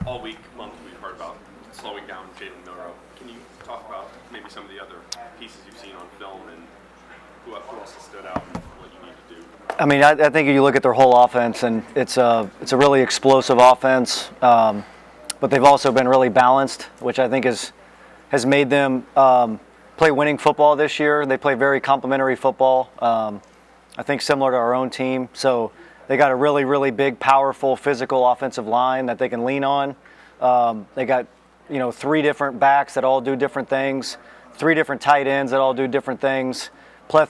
All month, we've heard about slowing down Jalen Milroe. Can you talk about maybe some of the other pieces you've seen on film and who else has stood out and what you need to do? I mean, I think if you look at their whole offense, and it's a really explosive offense, but they've also been really balanced, which I think has made them play winning football this year. They play very complementary football, I think similar to our own team. So they got a really, really big, powerful, physical offensive line that they can lean on. They got, 3 different backs that all do different things, 3 different tight ends that all do different things, they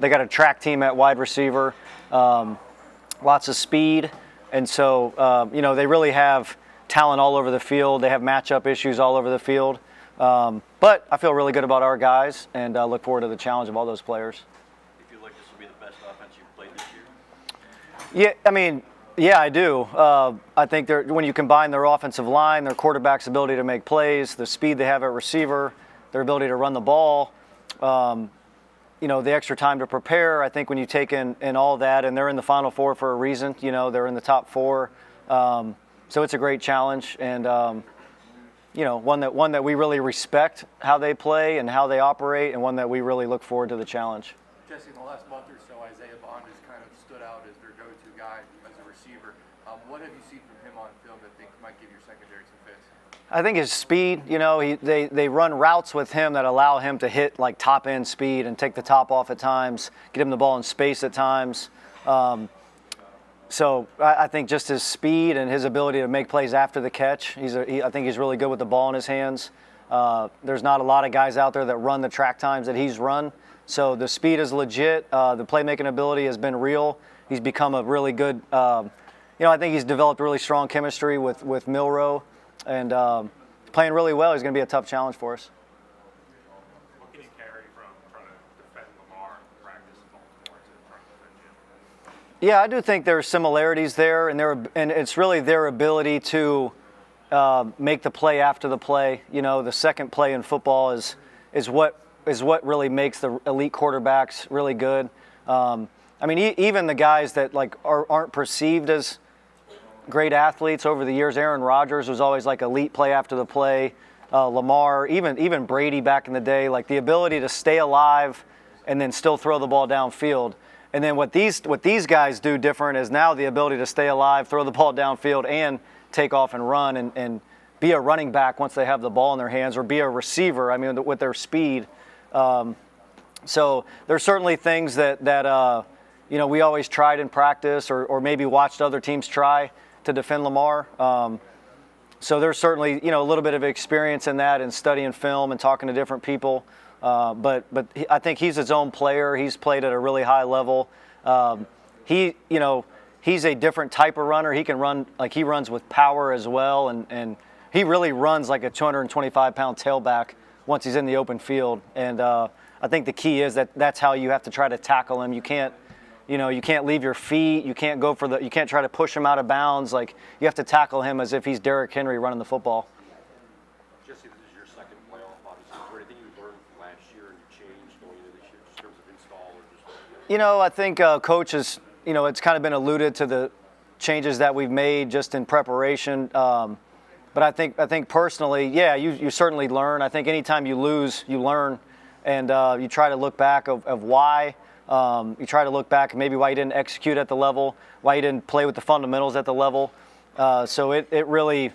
got a track team at wide receiver, lots of speed. And so, they really have talent all over the field. They have matchup issues all over the field. But I feel really good about our guys and look forward to the challenge of all those players. You feel like this will be the best offense you've played this year? Yeah, I do. I think when you combine their offensive line, their quarterback's ability to make plays, the speed they have at receiver, their ability to run the ball, the extra time to prepare, I think when you take in all that, and they're in the Final Four for a reason, they're in the top 4. So it's a great challenge, and one that we really respect how they play and how they operate, and one that we really look forward to the challenge. Jesse, in the last month or so, Isaiah Bond has kind of stood out as their go-to guy as a receiver. What have you seen from him on film that think might give your secondary some fits? I think his speed, they run routes with him that allow him to hit like top end speed and take the top off at times, get him the ball in space at times. So I think just his speed and his ability to make plays after the catch, I think he's really good with the ball in his hands. There's not a lot of guys out there that run the track times that he's run. So the speed is legit. The playmaking ability has been real. He's become a really good, I think he's developed really strong chemistry with Milroe, and playing really well. He's going to be a tough challenge for us. What can you carry from trying to defend Lamar in practice in Baltimore to trying to defend Jim? Yeah, I do think there are similarities there, and it's really their ability to make the play after the play. The second play in football is what really makes the elite quarterbacks really good. Even the guys that aren't perceived as great athletes over the years. Aaron Rodgers was always elite play after the play. Lamar, even Brady back in the day, the ability to stay alive and then still throw the ball downfield. And then what these guys do different is now the ability to stay alive, throw the ball downfield, and take off and run and be a running back once they have the ball in their hands, or be a receiver. With their speed. So there's certainly things that we always tried in practice, or maybe watched other teams try to defend Lamar. So there's certainly a little bit of experience in that, and studying film and talking to different people. But I think he's his own player. He's played at a really high level. He's a different type of runner. He can run he runs with power as well, and he really runs like a 225-pound tailback once he's in the open field. And I think the key is that's how you have to try to tackle him. You can't leave your feet. You can't you can't try to push him out of bounds. You have to tackle him as if he's Derrick Henry running the football. Jesse, this is your second playoff, obviously. Is there anything you learned from last year and you changed going into this year in terms of install or just? I think Coach has, it's kind of been alluded to the changes that we've made just in preparation. But I think personally, yeah, you certainly learn. I think anytime you lose, you learn, and you try to look back of why. You try to look back and maybe why you didn't execute at the level, why you didn't play with the fundamentals at the level. So it really,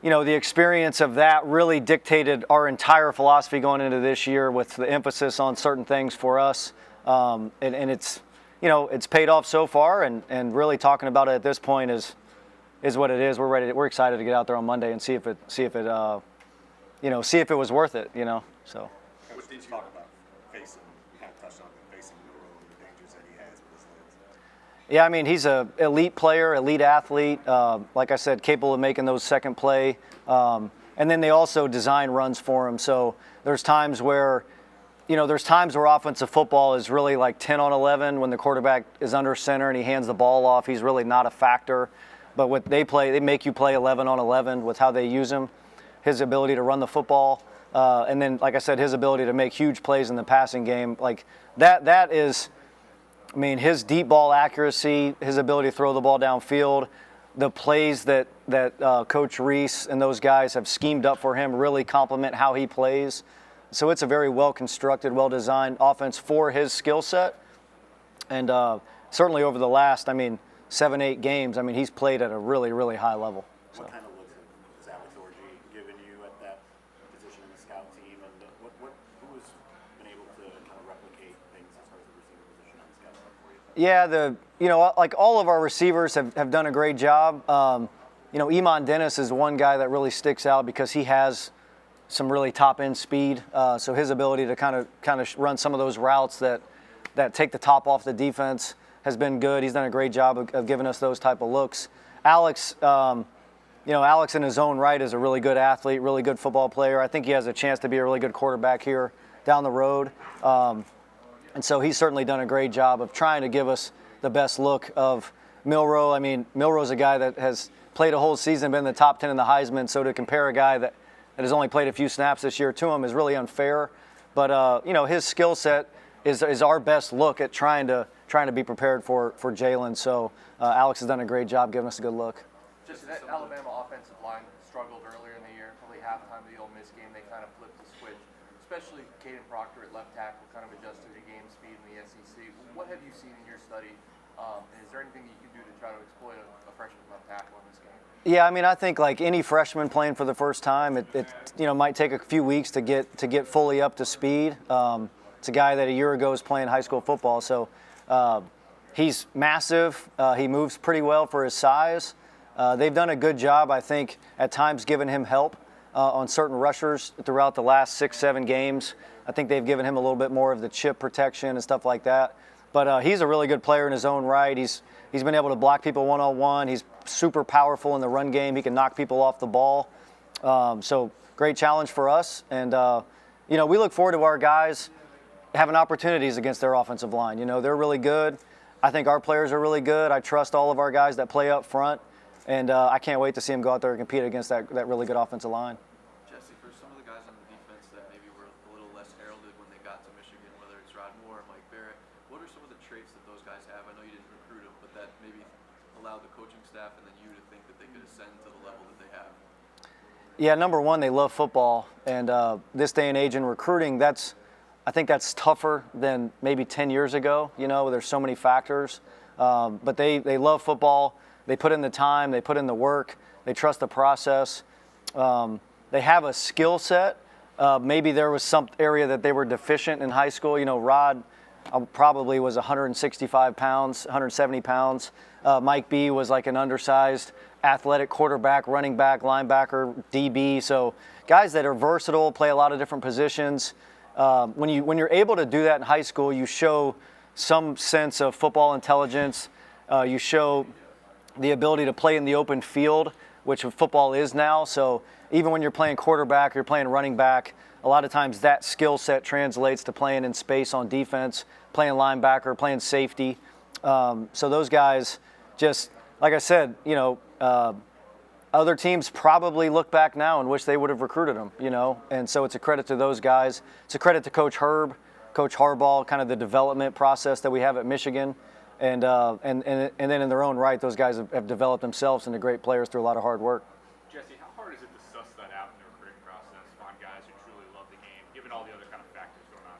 the experience of that really dictated our entire philosophy going into this year, with the emphasis on certain things for us. And it's, it's paid off so far, and really talking about it at this point is what it is. We're excited to get out there on Monday and see if it was worth it. So. What did you talk about facing? You kind of touched on facing Milroe and the dangers that he has with his legs. Yeah, he's an elite player, elite athlete. Like I said, capable of making those second play. And then they also design runs for him. So there's times where offensive football is really 10 on 11 when the quarterback is under center and he hands the ball off. He's really not a factor. But what they make you play 11 on 11 with how they use him, his ability to run the football. And then, like I said, his ability to make huge plays in the passing game. That is, his deep ball accuracy, his ability to throw the ball downfield, the plays that Coach Reese and those guys have schemed up for him really complement how he plays. So it's a very well-constructed, well-designed offense for his skill set. And certainly over the last, 7, 8 games, he's played at a really, really high level. So. What kind of looks has Alex Orji given you at that position in the scout team, and who has been able to kind of replicate things as far as the receiver position on the scout team for you? Yeah, like all of our receivers have done a great job. Iman Dennis is one guy that really sticks out because he has some really top-end speed. So his ability to kind of run some of those routes that take the top off the defense has been good. He's done a great job of giving us those type of looks. Alex, Alex in his own right is a really good athlete, really good football player. I think he has a chance to be a really good quarterback here down the road. And so he's certainly done a great job of trying to give us the best look of Milroe. Milroe's a guy that has played a whole season, been in the top 10 in the Heisman, so to compare a guy that has only played a few snaps this year to him is really unfair. But, his skill set is our best look at trying to be prepared for Jalen. So Alex has done a great job giving us a good look. Just that Alabama offensive line struggled earlier in the year, probably halftime of the Ole Miss game. They kind of flipped the switch, especially Caden Proctor at left tackle, kind of adjusted to game speed in the SEC. What have you seen in your study? And is there anything that you can do to try to exploit a freshman left tackle in this game? Yeah, I think like any freshman playing for the first time, it might take a few weeks to get fully up to speed. It's a guy that a year ago was playing high school football, so he's massive. He moves pretty well for his size. They've done a good job, I think, at times giving him help on certain rushers throughout the last 6, 7 games. I think they've given him a little bit more of the chip protection and stuff like that. But he's a really good player in his own right. He's been able to block people one-on-one. He's super powerful in the run game. He can knock people off the ball. So great challenge for us. And, we look forward to our guys having opportunities against their offensive line. They're really good. I think our players are really good. I trust all of our guys that play up front. And I can't wait to see them go out there and compete against that really good offensive line. Jesse, for some of the guys on the defense that maybe were a little less heralded when they got to Michigan, whether it's Rod Moore or Mike Barrett, what are some of the traits that those guys have? I know you didn't recruit them, but that maybe allowed the coaching staff and then you to think that they could ascend to the level that they have. Yeah, number one, they love football. And this day and age in recruiting, I think that's tougher than maybe 10 years ago. There's so many factors. But they love football. They put in the time, they put in the work, they trust the process. They have a skill set. Maybe there was some area that they were deficient in high school. Rod probably was 165 pounds, 170 pounds. Mike B was like an undersized athletic quarterback, running back, linebacker, DB. So guys that are versatile, play a lot of different positions. When you're able to do that in high school, you show some sense of football intelligence. You show the ability to play in the open field, which football is now. So even when you're playing quarterback, you're playing running back, a lot of times that skill set translates to playing in space on defense, playing linebacker, playing safety. So those guys just, like I said, other teams probably look back now and wish they would have recruited them, And so it's a credit to those guys. It's a credit to Coach Herb, Coach Harbaugh, kind of the development process that we have at Michigan. And then in their own right, those guys have developed themselves into great players through a lot of hard work. Jesse, how hard is it to suss that out in the recruiting process, find guys who truly love the game, given all the other kind of factors going on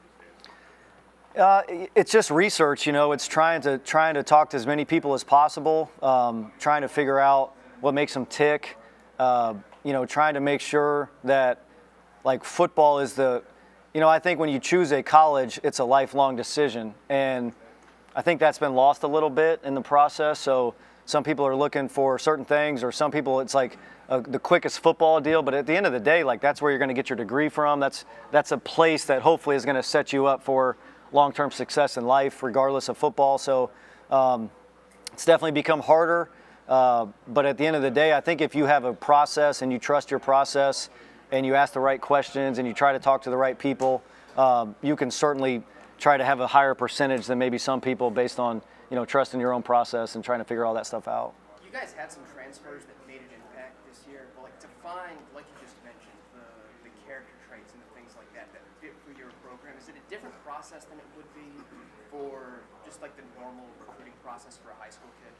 these days? It's just research, It's trying to talk to as many people as possible, trying to figure out what makes them tick, trying to make sure that, like, football is I think when you choose a college, it's a lifelong decision. And I think that's been lost a little bit in the process. So some people are looking for certain things, or some people it's like the quickest football deal. But at the end of the day, like, that's where you're going to get your degree from. That's a place that hopefully is going to set you up for long-term success in life, regardless of football. So it's definitely become harder. But at the end of the day, I think if you have a process and you trust your process and you ask the right questions and you try to talk to the right people, you can certainly try to have a higher percentage than maybe some people based on, trusting your own process and trying to figure all that stuff out. You guys had some transfers that made an impact this year, but to find, like you just mentioned, the character traits and the things like that fit for your program, is it a different process than it would be for just like the normal recruiting process for a high school kid?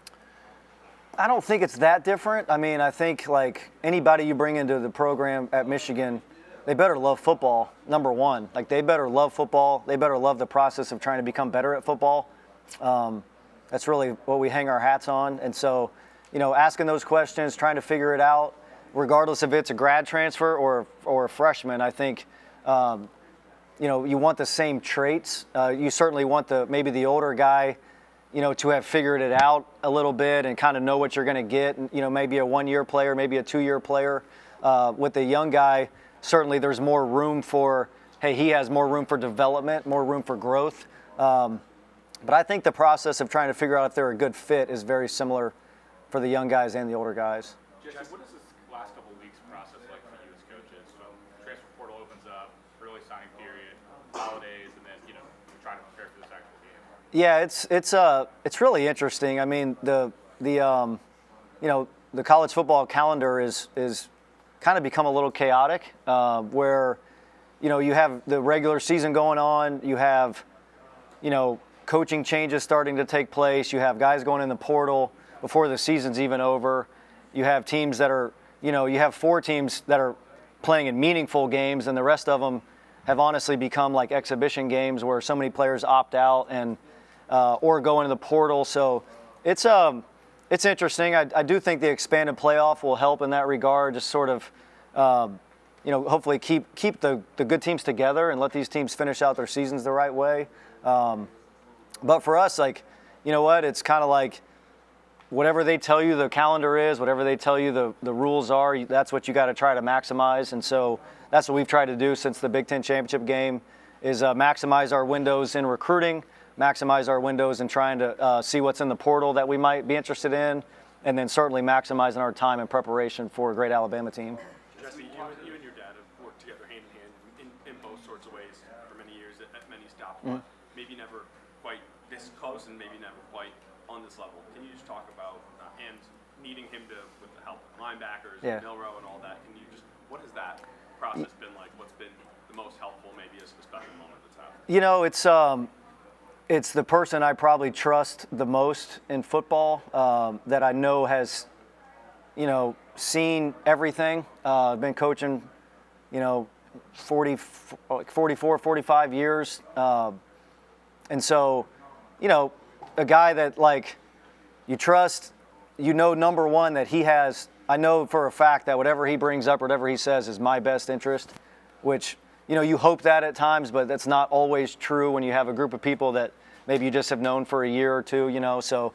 I don't think it's that different. I mean, I think like anybody you bring into the program at Michigan, they better love football, number one. Like they better love football. They better love the process of trying to become better at football. That's really what we hang our hats on. And so, asking those questions, trying to figure it out, regardless if it's a grad transfer or a freshman, I think, you want the same traits. You certainly want maybe the older guy, to have figured it out a little bit and kind of know what you're going to get. And, maybe a 1-year player, maybe a 2-year player. With the young guy, certainly there's more room he has more room for development, more room for growth. But I think the process of trying to figure out if they're a good fit is very similar for the young guys and the older guys. Jesse, what is this last couple weeks process like for you as coaches? So transfer portal opens up, early signing period, holidays, and then trying to prepare for this actual game. Yeah, it's really interesting. I mean, the college football calendar is kind of become a little chaotic, where you have the regular season going on, you have coaching changes starting to take place, you have guys going in the portal before the season's even over, you have teams that are you have 4 teams that are playing in meaningful games, and the rest of them have honestly become like exhibition games where so many players opt out and or go into the portal. So it's interesting. I do think the expanded playoff will help in that regard, just sort of hopefully keep the good teams together and let these teams finish out their seasons the right way. But for us, like, it's kind of like whatever they tell you the calendar is, whatever they tell you the rules are, that's what you got to try to maximize. And so that's what we've tried to do since the Big Ten championship game is maximize our windows in recruiting, maximize our windows in trying to see what's in the portal that we might be interested in, and then certainly maximizing our time in preparation for a great Alabama team. Jesse, you and your dad have worked together hand in hand in both sorts of ways for many years at many stops, but maybe never quite this close and maybe never quite on this level. Can you just talk about and needing him with the help of linebackers and Milrow and all that? What has that process been like? What's been the most helpful, maybe as a special moment that's happened? It's the person I probably trust the most in football, that I know has, seen everything. I've been coaching, 44, 45 years. And so, a guy that, like, you trust, number one, that he has, I know for a fact that whatever he brings up, whatever he says is my best interest, which, you hope that at times, but that's not always true when you have a group of people that maybe you just have known for a year or two, so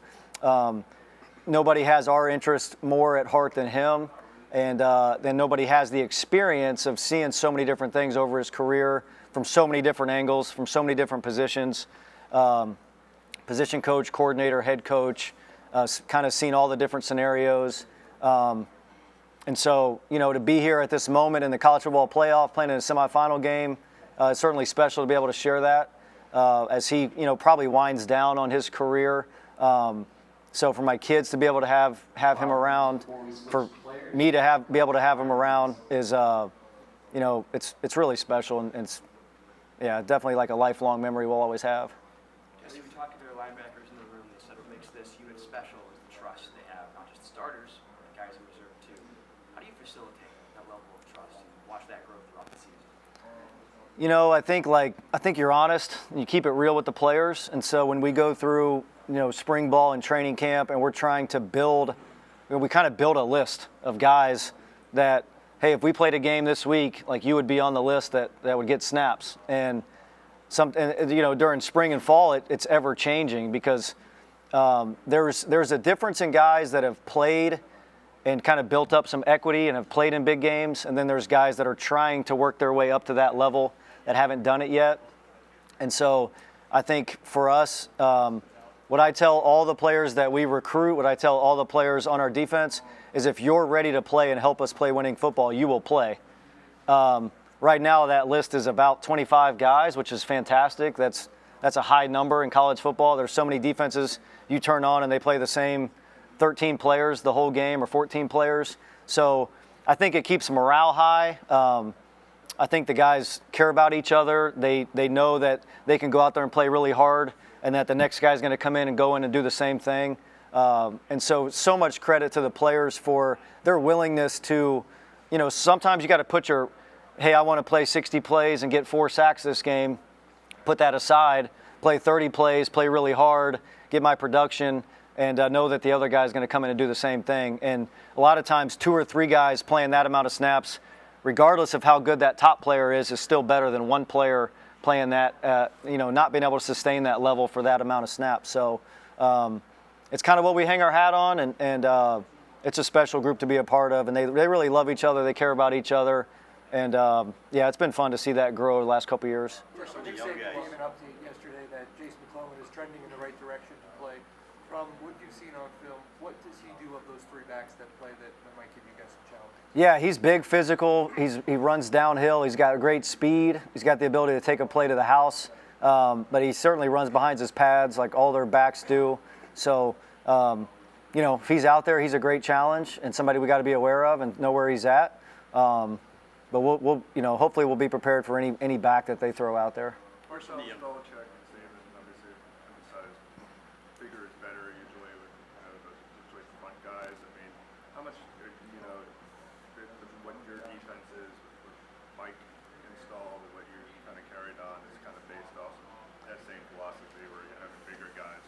nobody has our interest more at heart than him, and then nobody has the experience of seeing so many different things over his career from so many different angles, from so many different positions, position coach, coordinator, head coach, kind of seen all the different scenarios. And so, to be here at this moment in the college football playoff, playing in a semifinal game, it's certainly special to be able to share that as he, probably winds down on his career. So for my kids to be able to have him around, for me to be able to have him around is, it's really special, and it's, definitely like a lifelong memory we'll always have. Jesse, we talked to their linebackers in the room. They said what makes this unit special is the trust they have, not just the starters, but the guys in reserve too. How do you facilitate that level of trust and watch that grow throughout the season? I think you're honest. You keep it real with the players, and so when we go through, spring ball and training camp, and we're trying to build, we kind of build a list of guys that, hey, if we played a game this week, like you would be on the list that would get snaps, and during spring and fall, it's ever changing because there's a difference in guys that have played and kind of built up some equity and have played in big games, and then there's guys that are trying to work their way up to that level that haven't done it yet. And so I think for us, what I tell all the players that we recruit, what I tell all the players on our defense is if you're ready to play and help us play winning football, you will play. Right now that list is about 25 guys, which is fantastic. That's a high number in college football. There's so many defenses you turn on and they play the same 13 players the whole game or 14 players. So I think it keeps morale high. I think the guys care about each other. They know that they can go out there and play really hard and that the next guy's going to come in and go in and do the same thing. And so much credit to the players for their willingness to, sometimes you got to put your, hey, I want to play 60 plays and get 4 sacks this game. Put that aside, play 30 plays, play really hard, get my production, and know that the other guy's going to come in and do the same thing. And a lot of times 2 or 3 guys playing that amount of snaps, regardless of how good that top player is still better than one player playing that, not being able to sustain that level for that amount of snaps. So it's kind of what we hang our hat on, and it's a special group to be a part of. And they really love each other. They care about each other. And, it's been fun to see that grow the last couple of years. Nick Saban gave an update yesterday that Jace McClellan is trending in the right direction to play. From what you've seen on film, what does he do of those 3 backs that play that might give you guys a challenge? Yeah, he's big, physical. He runs downhill. He's got great speed. He's got the ability to take a play to the house. But he certainly runs behind his pads like all their backs do. So, if he's out there, he's a great challenge and somebody we got to be aware of and know where he's at. But we'll hopefully we'll be prepared for any back that they throw out there. Marcel Belichick and Saban obviously emphasized bigger is better usually with those front guys. I mean, how much what your defense is with Mike installed and what you kind of carried on is kind of based off of that same philosophy where you have bigger guys,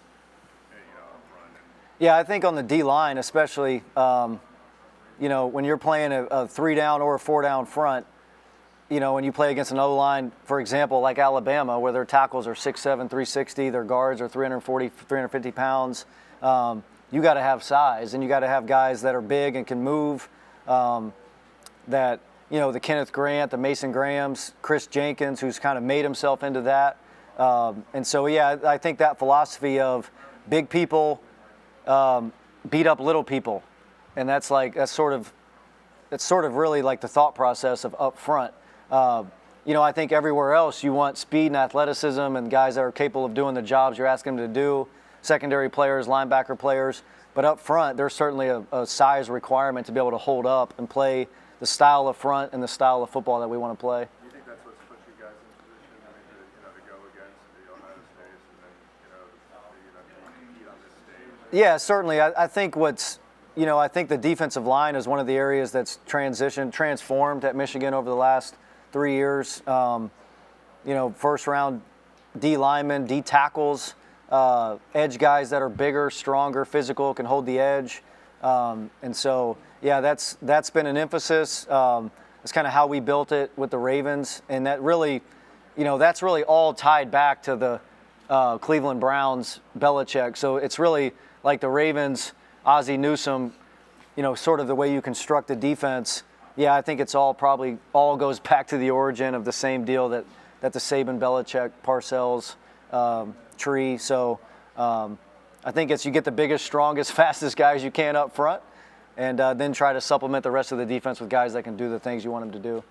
up front. Yeah, I think on the D line especially. When you're playing a 3-down or a 4-down front, when you play against another line, for example, like Alabama, where their tackles are 6'7", 360, their guards are 340, 350 pounds, you got to have size, and you got to have guys that are big and can move, the Kenneth Grant, the Mason Grahams, Chris Jenkins, who's kind of made himself into that. And so, I think that philosophy of big people beat up little people. And that's sort of really like the thought process of up front. I think everywhere else you want speed and athleticism and guys that are capable of doing the jobs you're asking them to do, secondary players, linebacker players. But up front, there's certainly a size requirement to be able to hold up and play the style of front and the style of football that we want to play. Do you think that's what's put you guys in position? I mean, to go against the Ohio State and then, to compete on this stage? Yeah, certainly. I think I think the defensive line is one of the areas that's transformed at Michigan over the last 3 years. First round D linemen, D tackles, edge guys that are bigger, stronger, physical, can hold the edge. And so, that's been an emphasis. That's kind of how we built it with the Ravens. And that really, that's really all tied back to the Cleveland Browns, Belichick. So it's really like the Ravens, Ozzie Newsome, sort of the way you construct the defense. Yeah, I think it's all goes back to the origin of the same deal that the Saban, Belichick, Parcells tree. So I think it's you get the biggest, strongest, fastest guys you can up front, and then try to supplement the rest of the defense with guys that can do the things you want them to do.